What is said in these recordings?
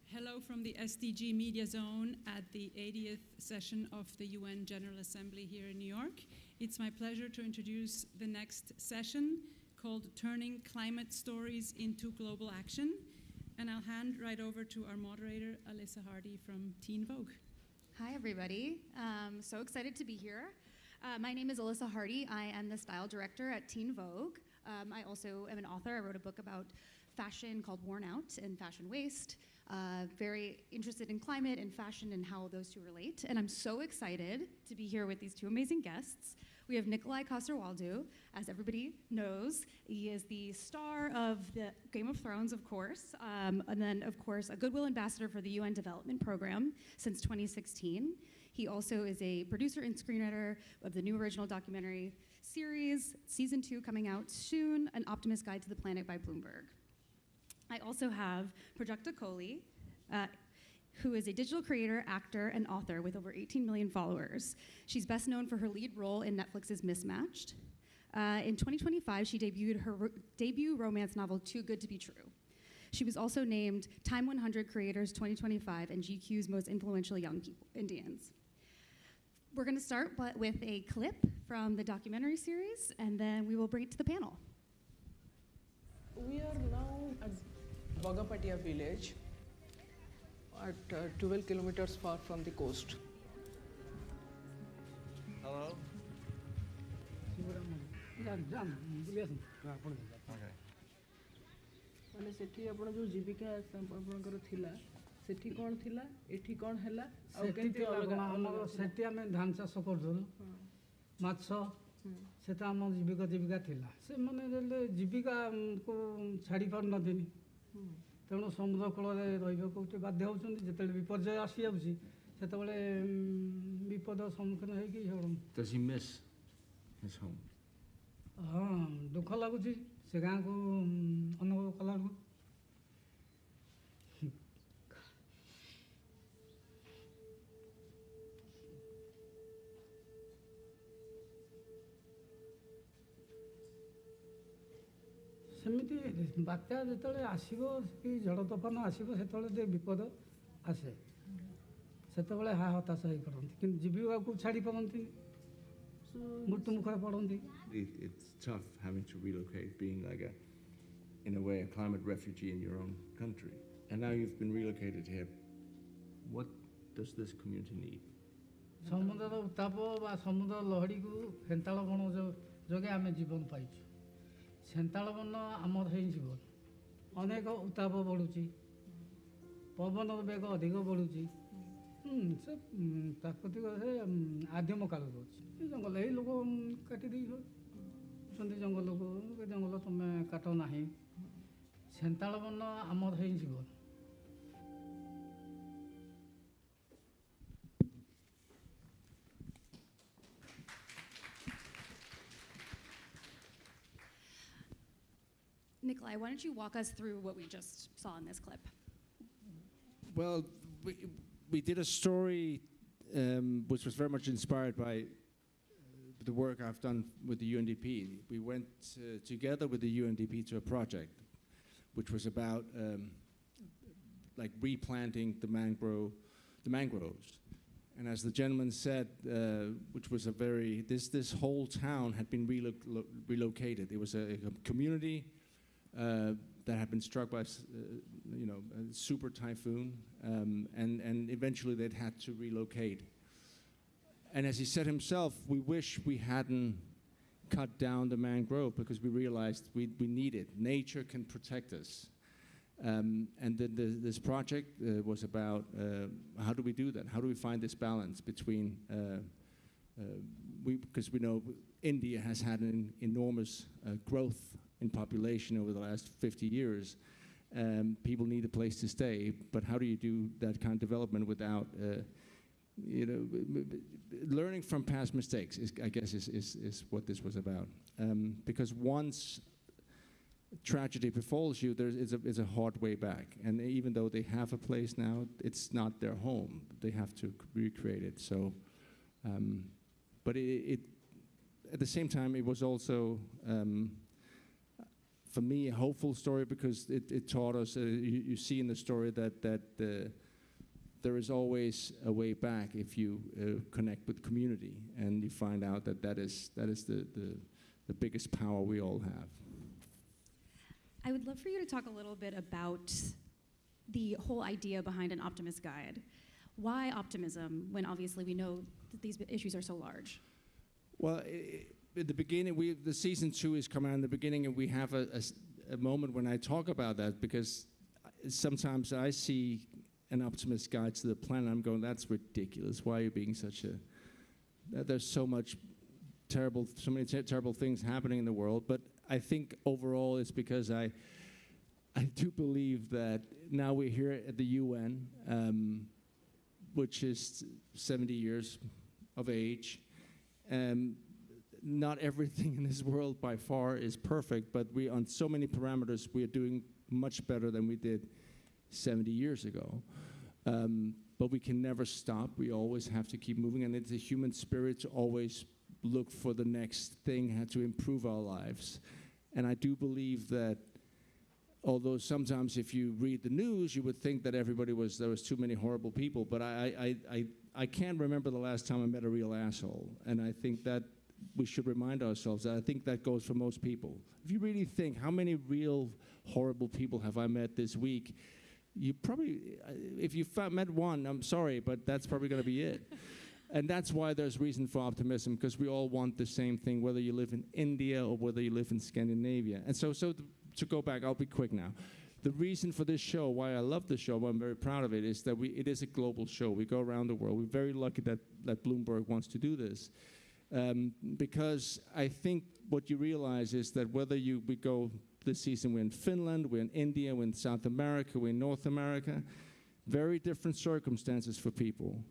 Hello from the SDG Media Zone at the 80th session of the UN General Assembly here in New York. It's my pleasure to introduce the next session called Turning Climate Stories into Global Action. And I'll hand right over to our moderator, Alyssa Hardy from Teen Vogue. Hi, everybody. So excited to be here. My name is Alyssa Hardy. I am the style director at Teen Vogue. I also am an author. I wrote a book about fashion called Worn Out and fashion waste. Very interested in climate and fashion and how those two relate. And I'm so excited to be here with these two amazing guests. We have Nikolaj Coster-Waldau, as everybody knows. He is the star of the Game of Thrones, of course, and then, of course, a Goodwill ambassador for the UN Development Program since 2016. He also is a producer and screenwriter of the new original documentary series, Season 2 coming out soon, An Optimist Guide to the Planet by Bloomberg. I also have Prajakta Koli, who is a digital creator, actor, and author with over 18 million followers. She's best known for her lead role in Netflix's Mismatched. In 2025, she debuted her debut romance novel, Too Good to Be True. She was also named Time 100 Creators 2025 and GQ's Most Influential Young Indians. We're going to start with a clip from the documentary series, and then we will bring it to the panel. We are now at Bagapatia village, at 12 kilometers far from the coast. Hello? माने सेठी आपण जो जीविका आपनकर थिला सेठी कोन थिला एठी कोन हैला आ केते अलग सेठी हमें धान चाष करदल माछ सेटा हम जीविका थिला से माने जीविका को छाड़ी पार नथिनी तेणु समुद्र कूल रही बाध्य होती जिते विपर्य आसी जाऊँगी से विपद सम्मुखीन होगी Does he miss his home? हाँ दुख लगुच से गाँव को अनुभव कला सेमती बात्या जो आसो कि झड़ तोफान आसो से विपद आसे से हा हताश हो पड़ती कि जीविका को छाड़ी पारती मृत्यु मुखर पड़ती. It's tough having to relocate, being like in a way, a climate refugee in your own country. And now you've been relocated here. What does this community need? समुद्र उत्ताप व समुद्र लहड़ी को हेन्ताल बण जोगे आम जीवन पाइछु सेन्ताल बन आमर है जीवन अनेक उत्ताप बढ़ुची पवन वेग अधिक बढ़ुची से प्राकृतिक से आदिम काल जंगल यही लोक काटी जंगल को जंगल तुम काट ना सेन्ताल बन आमर है जीवन. Nikolaj, why don't you walk us through what we just saw in this clip? Well, we did a story which was very much inspired by the work I've done with the UNDP. We went together with the UNDP to a project which was about like replanting the mangroves. And as the gentleman said, which was this whole town had been relocated. It was a community that had been struck by, a super typhoon, and eventually they'd had to relocate. And as he said himself, we wish we hadn't cut down the mangrove because we realized we need it. Nature can protect us. And then this project was about how do we do that? How do we find this balance between, because we know India has had an enormous growth in population over the last 50 years. People need a place to stay, but how do you do that kind of development without, learning from past mistakes, I guess, is what this was about. Because once tragedy befalls you, it's a hard way back. And even though they have a place now, it's not their home. They have to recreate it. So, but at the same time, it was also for me, a hopeful story because it taught us, you see in the story that there is always a way back if you connect with community, and you find out that is the biggest power we all have. I would love for you to talk a little bit about the whole idea behind an Optimist guide. Why optimism when obviously we know that these issues are so large? Well, at the beginning, the season 2 is coming out in the beginning, and we have a moment when I talk about that, because sometimes I see an optimist guide to the planet. I'm going, that's ridiculous. Why are you being such a... There's so many terrible things happening in the world. But I think overall it's because I do believe that now we're here at the UN, which is 70 years of age. Not everything in this world by far is perfect, but we, on so many parameters, we are doing much better than we did 70 years ago. But we can never stop. We always have to keep moving, and it's a human spirit to always look for the next thing, how to improve our lives. And I do believe that, although sometimes if you read the news, you would think that there was too many horrible people, but I can't remember the last time I met a real asshole. And I think that we should remind ourselves that. I think that goes for most people. If you really think, how many real horrible people have I met this week? You probably, if you met one, I'm sorry, but that's probably going to be it. And that's why there's reason for optimism, because we all want the same thing, whether you live in India or whether you live in Scandinavia. And so to go back, I'll be quick now. The reason for this show, why I love the show, why I'm very proud of it, is that it is a global show. We go around the world. We're very lucky that Bloomberg wants to do this. Because I think what you realize is that whether we go this season, we're in Finland, we're in India, we're in South America, we're in North America, very different circumstances for people.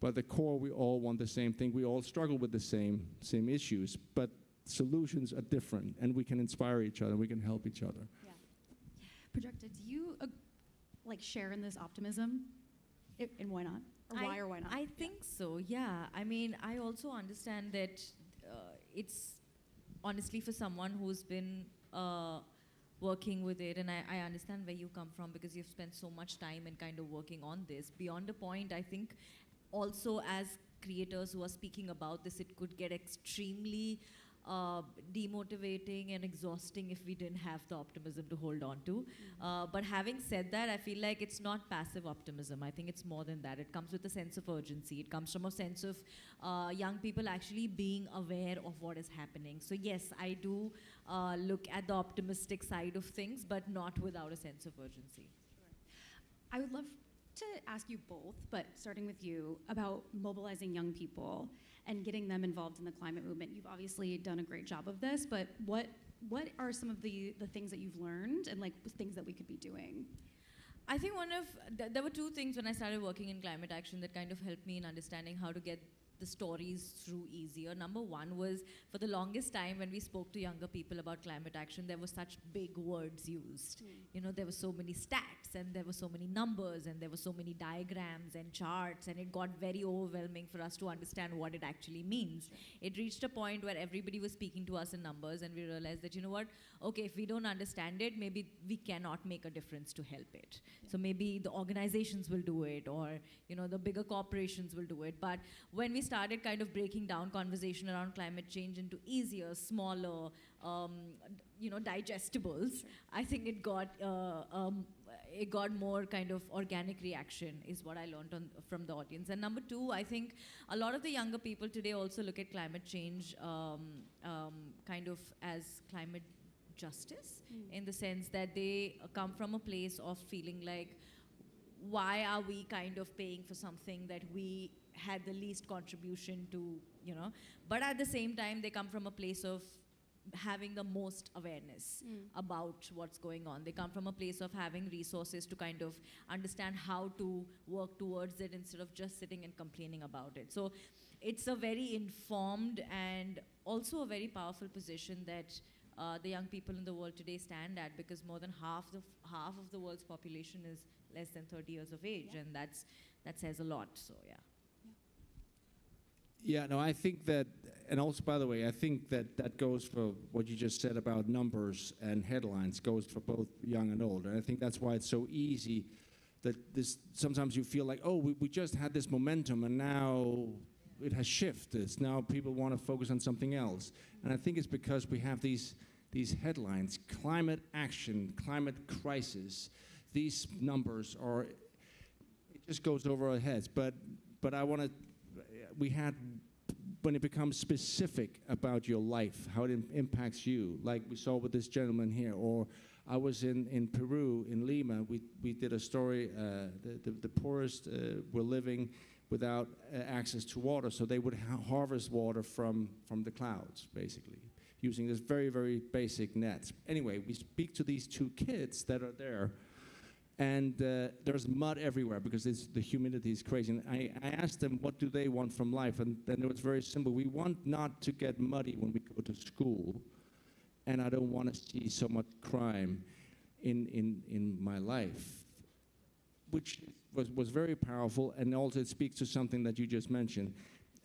But at the core, we all want the same thing. We all struggle with the same issues, but solutions are different, and we can inspire each other, we can help each other. Yeah. Prajakta, do you share in this optimism? And why not? Or why or why not? I think so, yeah. I mean, I also understand that it's honestly for someone who's been working with it, and I understand where you come from because you've spent so much time in kind of working on this. Beyond a point, I think also as creators who are speaking about this, it could get extremely demotivating and exhausting if we didn't have the optimism to hold on to. But having said that, I feel like it's not passive optimism. I think it's more than that. It comes with a sense of urgency. It comes from a sense of young people actually being aware of what is happening. So yes, I do look at the optimistic side of things, but not without a sense of urgency. Sure. I would love to ask you both, but starting with you, about mobilizing young people and getting them involved in the climate movement. You've obviously done a great job of this, but what are some of the things that you've learned and things that we could be doing? I think there were two things when I started working in climate action that kind of helped me in understanding how to get the stories through easier. Number one was, for the longest time when we spoke to younger people about climate action, there were such big words used. You know, there were so many stats, and there were so many numbers, and there were so many diagrams and charts, and it got very overwhelming for us to understand what it actually means. It reached a point where everybody was speaking to us in numbers, and we realized that, you know what, okay, if we don't understand it, maybe we cannot make a difference to help it. So maybe the organizations will do it, or the bigger corporations will do it. But when we started kind of breaking down conversation around climate change into easier, smaller, digestibles, I think it got more kind of organic reaction is what I learned from the audience. And number two, I think a lot of the younger people today also look at climate change kind of as climate justice, in the sense that they come from a place of feeling like, why are we kind of paying for something that we had the least contribution to, but at the same time they come from a place of having the most awareness about what's going on. They come from a place of having resources to kind of understand how to work towards it instead of just sitting and complaining about it. So it's a very informed and also a very powerful position that the young people in the world today stand at, because more than half of the world's population is less than 30 years of age, and that says a lot. So yeah. Yeah, no, I think that, and also, by the way, I think that that goes for what you just said about numbers and headlines, goes for both young and old. And I think that's why it's so easy that this, sometimes you feel like, oh, we just had this momentum and now it has shifted. Now people want to focus on something else. And I think it's because we have these headlines, climate action, climate crisis. These numbers are, it just goes over our heads. But I want to, we had, when it becomes specific about your life, how it impacts you, like we saw with this gentleman here, or I was in Peru, in Lima, we did a story, the poorest were living without access to water, so they would harvest water from the clouds, basically, using this very, very basic nets. Anyway, we speak to these two kids that are there, and there's mud everywhere because the humidity is crazy. And I asked them, what do they want from life? And then it was very simple. We want not to get muddy when we go to school, and I don't want to see so much crime in my life, which was very powerful, and also it speaks to something that you just mentioned.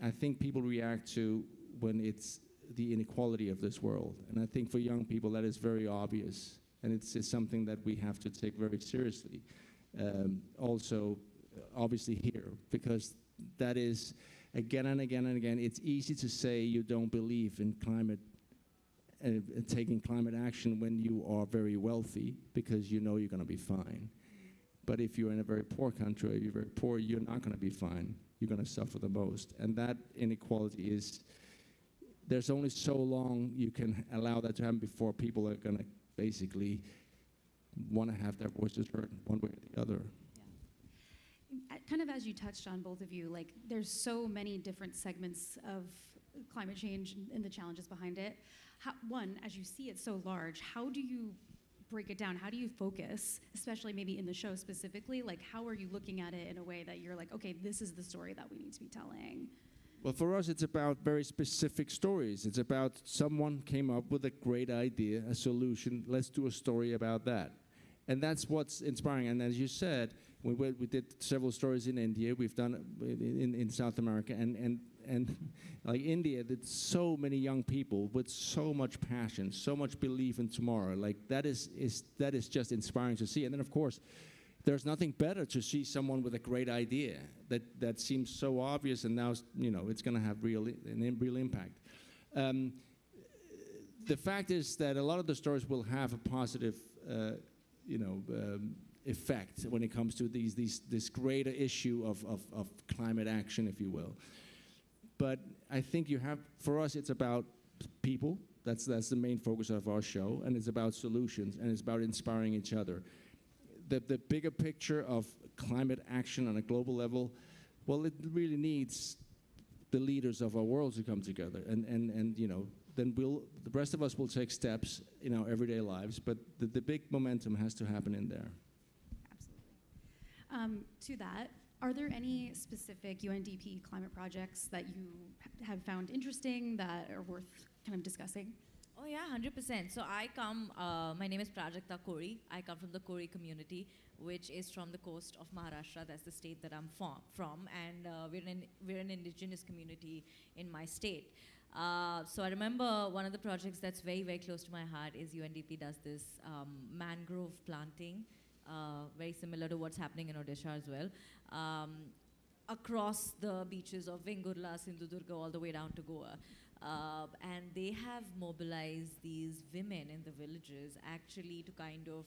I think people react to when it's the inequality of this world, and I think for young people that is very obvious, and it's something that we have to take very seriously. Also, obviously here, because that is, again and again and again, it's easy to say you don't believe in climate taking climate action when you are very wealthy, because you know you're going to be fine. But if you're in a very poor country, or you're very poor, you're not going to be fine. You're going to suffer the most. And that inequality is, there's only so long you can allow that to happen before people are going to basically want to have their voices heard one way or the other. Yeah. Kind of as you touched on, both of you, like there's so many different segments of climate change and the challenges behind it. One, as you see it so large, how do you break it down? How do you focus, especially maybe in the show specifically? Like, how are you looking at it in a way that you're like, okay, this is the story that we need to be telling? Well, for us, it's about very specific stories. It's about someone came up with a great idea, a solution. Let's do a story about that. And that's what's inspiring. And as you said, we did several stories in India. We've done in South America. And like India, there's so many young people with so much passion, so much belief in tomorrow. Like that is just inspiring to see. And then, of course, there's nothing better to see someone with a great idea that seems so obvious, and now it's going to have real impact. The fact is that a lot of the stories will have a positive, effect when it comes to this greater issue of climate action, if you will. But I think for us, it's about people. That's the main focus of our show, and it's about solutions, and it's about inspiring each other. The bigger picture of climate action on a global level, well, it really needs the leaders of our world to come together, and then the rest of us will take steps in our everyday lives, but the big momentum has to happen in there. Absolutely. To that, are there any specific UNDP climate projects that you have found interesting that are worth kind of discussing? Oh yeah, 100%. So I come, my name is Prajakta Koli. I come from the Koli community, which is from the coast of Maharashtra. That's the state that I'm from. And we're an indigenous community in my state. So I remember one of the projects that's very, very close to my heart is UNDP does this mangrove planting, very similar to what's happening in Odisha as well, across the beaches of Vengurla, Sindhudurga, all the way down to Goa. And they have mobilized these women in the villages actually to kind of,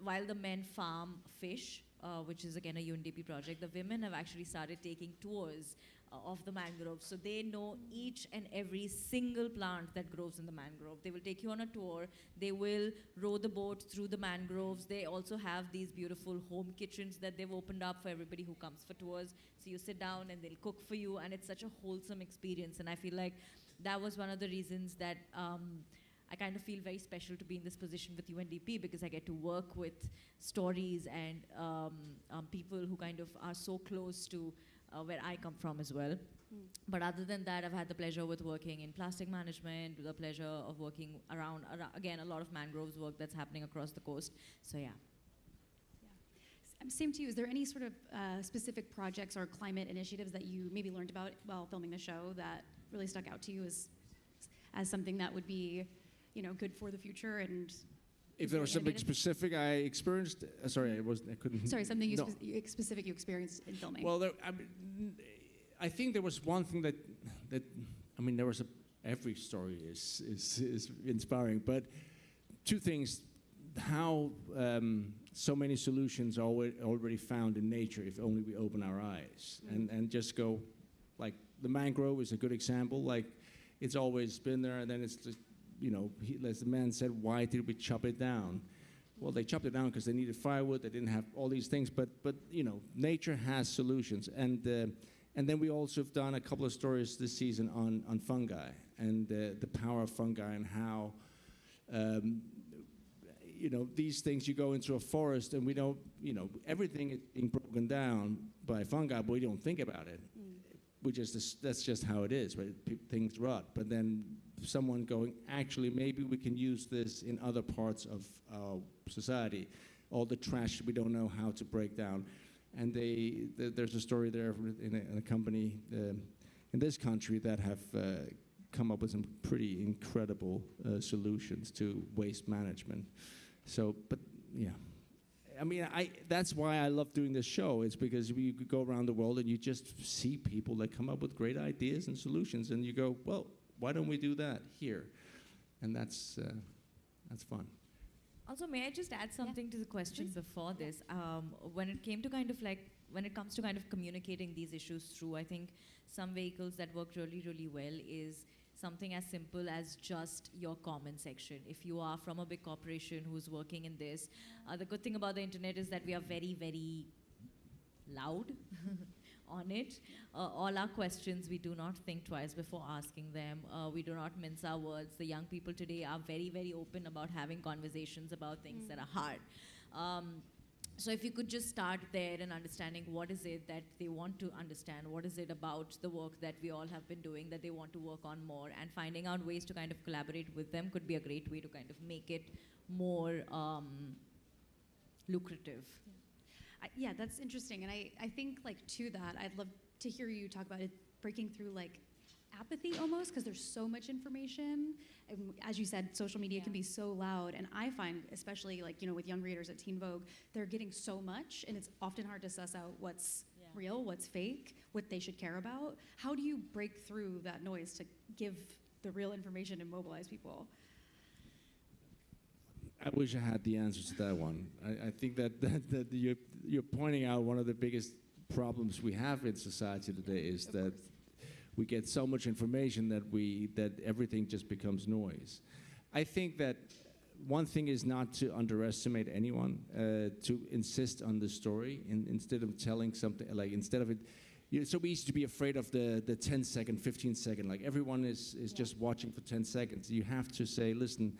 while the men farm fish, which is again a UNDP project, the women have actually started taking tours of the mangroves. So they know each and every single plant that grows in the mangrove. They will take you on a tour. They will row the boat through the mangroves. They also have these beautiful home kitchens that they've opened up for everybody who comes for tours. So you sit down and they'll cook for you, and it's such a wholesome experience. And I feel like that was one of the reasons that I kind of feel very special to be in this position with UNDP, because I get to work with stories and people who kind of are so close to where I come from as well. But other than that, I've had the pleasure with working in plastic management, the pleasure of working around again, a lot of mangroves work that's happening across the coast. So yeah. Same to you. Is there any sort of specific projects or climate initiatives that you maybe learned about while filming the show that really stuck out to you as something that would be, good for the future? And If there was something innovative? specific I experienced, sorry, I couldn't. Sorry, something No. specific you experienced in filming. Well, I think there was one thing that there was every story is inspiring, but two things: how so many solutions are already found in nature if only we open our eyes and just go, like the mangrove is a good example. Like it's always been there, and then it's just, as the man said, why did we chop it down? Well, they chopped it down because they needed firewood. They didn't have all these things, but nature has solutions. And then we also have done a couple of stories this season on fungi and the power of fungi and how these things. You go into a forest and we don't, everything is being broken down by fungi, but we don't think about it. That's just how it is, right? Things rot. But then someone going, actually, maybe we can use this in other parts of our society. All the trash we don't know how to break down. And there's a story there in a company in this country that have come up with some pretty incredible solutions to waste management. So, but yeah. I mean, that's why I love doing this show. It's because you go around the world and you just see people that come up with great ideas and solutions, and you go, well, why don't we do that here? And that's fun. Also, may I just add something to the question before this? When it comes to kind of communicating these issues through, I think some vehicles that work really, really well is something as simple as just your comment section. If you are from a big corporation who's working in this, the good thing about the internet is that we are very, very loud on it. All our questions, we do not think twice before asking them. We do not mince our words. The young people today are very, very open about having conversations about things that are hard. So if you could just start there and understanding what is it that they want to understand, what is it about the work that we all have been doing that they want to work on more, and finding out ways to kind of collaborate with them could be a great way to kind of make it more lucrative. Yeah, that's interesting. And I think, to that, I'd love to hear you talk about it breaking through, apathy almost, because there's so much information. And as you said, social media can be so loud. And I find, especially, with young readers at Teen Vogue, they're getting so much, and it's often hard to suss out what's real, what's fake, what they should care about. How do you break through that noise to give the real information and mobilize people? I wish I had the answers to that one. I think that you're pointing out one of the biggest problems we have in society today is that we get so much information that everything just becomes noise. I think that one thing is not to underestimate anyone, to insist on the story instead of telling something, instead of it. It's so easy to be afraid of the 10-second, 15-second. Everyone is just watching for 10 seconds. You have to say, listen,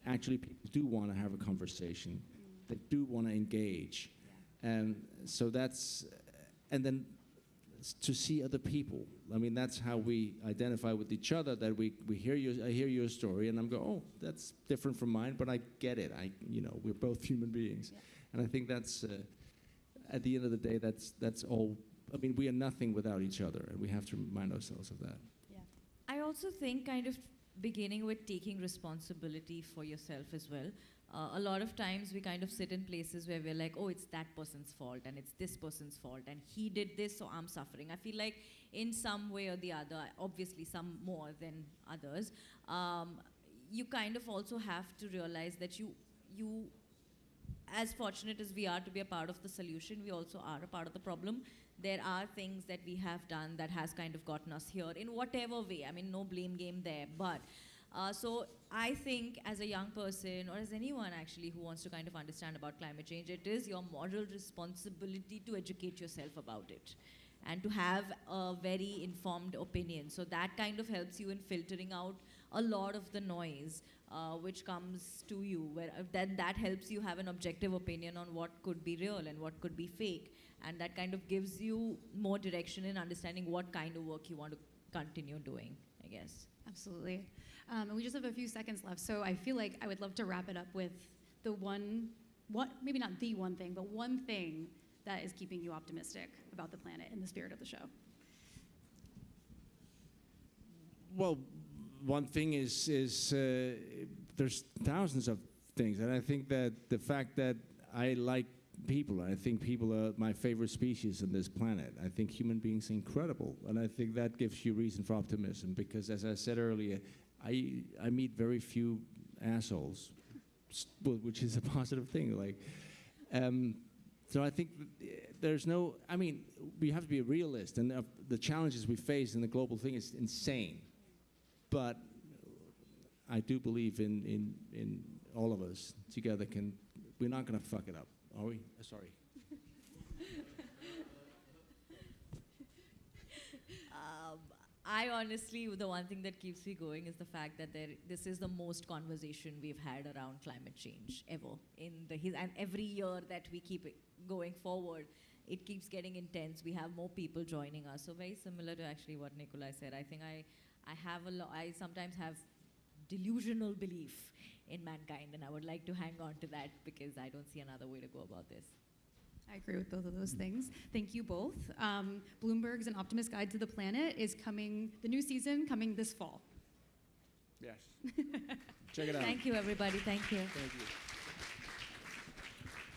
actually people do want to have a conversation. They do want to engage. And so and then to see other people. I mean, that's how we identify with each other, that I hear your story, and I'm go, oh, that's different from mine, but I get it. We're both human beings. Yeah. And I think that's, at the end of the day, that's all. I mean, we are nothing without each other, and we have to remind ourselves of that. Yeah. I also think kind of beginning with taking responsibility for yourself as well. A lot of times we kind of sit in places where we're like, oh, it's that person's fault and it's this person's fault and he did this, so I'm suffering. I feel like in some way or the other, obviously some more than others, you kind of also have to realize that you, as fortunate as we are to be a part of the solution, we also are a part of the problem. There are things that we have done that has kind of gotten us here in whatever way. I mean, no blame game there, but so I think as a young person, or as anyone actually who wants to kind of understand about climate change, it is your moral responsibility to educate yourself about it and to have a very informed opinion. So that kind of helps you in filtering out a lot of the noise which comes to you, where then that helps you have an objective opinion on what could be real and what could be fake, and that kind of gives you more direction in understanding what kind of work you want to continue doing, I guess. Absolutely. And we just have a few seconds left, so I feel like I would love to wrap it up with the one what, maybe not the one thing, but one thing that is keeping you optimistic about the planet in the spirit of the show? Well, one thing is there's thousands of things, and I think that the fact that I like people, I think people are my favorite species on this planet. I think human beings are incredible, and I think that gives you reason for optimism, because as I said earlier, I meet very few assholes, which is a positive thing. Like, so I think there's no, I mean, we have to be a realist, and the challenges we face in the global thing is insane. But I do believe in all of us together we're not going to fuck it up, are we? Sorry. I honestly, the one thing that keeps me going is the fact that this is the most conversation we've had around climate change ever. And every year that we keep it going forward, it keeps getting intense. We have more people joining us. So very similar to actually what Nikolaj said. I think I sometimes have delusional belief in mankind, and I would like to hang on to that because I don't see another way to go about this. I agree with both of those things. Thank you both. Bloomberg's An Optimist Guide to the Planet is coming, the new season coming this fall. Yes. Check it out. Thank you, everybody. Thank you. Thank you.